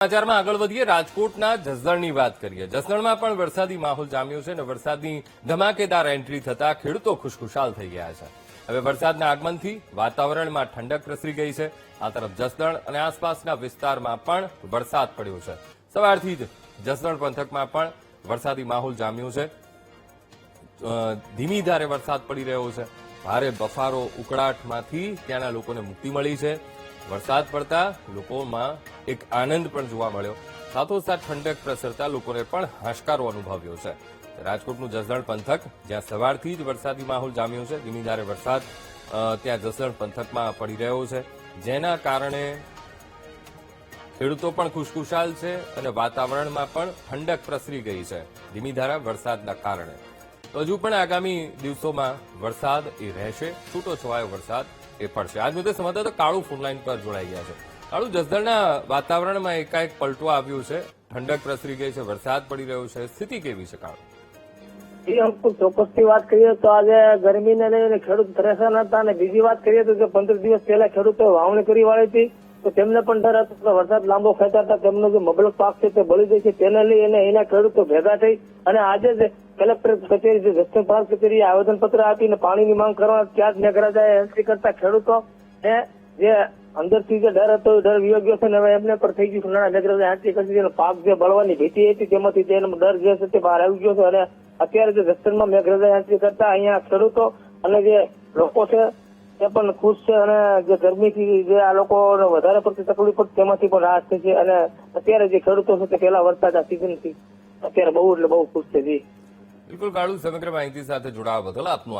સમાચારમાં આગળ વધીએ રાજકોટના જસદણની વાત કરીએ। જસદણમાં પણ વરસાદી માહોલ જામ્યો છે અને વરસાદની ધમાકેદાર એન્ટ્રી થતા ખેડૂતો ખુશખુશાલ થઈ ગયા છે। હવે વરસાદના આગમનથી વાતાવરણમાં ઠંડક પ્રસરી ગઈ છે। આ તરફ જસદણ અને આસપાસના વિસ્તારમાં પણ વરસાદ પડ્યો છે। સવારથી જ જસદણ પંથકમાં પણ વરસાદી માહોલ જામ્યો છે। ધીમી ધારે વરસાદ પડી રહ્યો છે। ભારે બફારો ઉકળાટમાંથી ત્યાંના લોકોને મુક્તિ મળી છે। વરસાદ પડતા લોકોમાં એક આનંદ પણ જોવા મળ્યો। સાથોસાથ ઠંડક પ્રસરતા લોકોને પણ હાશકારો અનુભવ્યો છે। રાજકોટનું જસદણ પંથક જ્યાં સવારથી જ વરસાદી માહોલ જામ્યો છે। ધીમી ધારે વરસાદ ત્યાં જસદણ પંથકમાં પડી રહ્યો છે, જેના કારણે ખેડૂતો પણ ખુશખુશાલ છે અને વાતાવરણમાં પણ ઠંડક પ્રસરી ગઈ છે ધીમી ધારા વરસાદના કારણે। તો હજુ પણ આગામી દિવસોમાં વરસાદ એ રહેશે, છૂટો છવાયો વરસાદ એ પડશે। આજ મુદ્દે સંવાદદાતા કાળુ ફોનલાઈન પર જોડાઈ ગયા છે। કાળુ, જસદણના વાતાવરણમાં એકાએક પલટો આવ્યો છે, ઠંડક પ્રસરી ગઈ છે, વરસાદ પડી રહ્યો છે, સ્થિતિ કેવી છે કાળુ? ચોક્કસથી વાત કરીએ તો આજે ગરમીને લઈને ખેડૂત પરેશાન હતા અને બીજી વાત કરીએ તો 15 દિવસ પહેલા ખેડૂતોએ વાવણી કરી વાળી હતી તો તેમને પણ ડર હતો કે વરસાદ લાંબો ખેંચાતા તેમનો જે મબલક પાક છે તે બળી જાય છે, તેને લઈ અને એના ખેડૂતો ભેગા થઈ અને આજે જ કલેક્ટર કચેરી જે જસદણ પ્રાંત કચેરીએ આવેદનપત્ર આપીને પાણીની માંગ કરવા ત્યાં જ મેઘરાજાએ એન્ટ્રી કરતા ખેડૂતોને જે અંદરથી જે ડર હતો એ ડર વિયો ગયો છે અને હવે એમને પર થઈ ગયું નાના મેઘરાજા એન્ટ્રી કરી દીધી પાક જે બળવાની ભીતિ હતી તેમાંથી તેનો ડર જે છે તે બહાર આવી ગયો છે અને અત્યારે જે જસદણમાં મેઘરાજા એન્ટ્રી કરતા અહીંયા ખેડૂતો અને જે લોકો છે તે પણ ખુશ છે અને જે ગરમીથી જે આ લોકોને વધારે પડતી તકલીફ પડતી તેમાંથી પણ રાહત થઈ છે અને અત્યારે જે ખેડૂતો છે તે પહેલા વરસાદના સિઝનથી અત્યારે બહુ એટલે બહુ ખુશ છે। જી બિલકુલ કાળુ, સમગ્ર માહિતી સાથે જોડાવા બદલ આપનો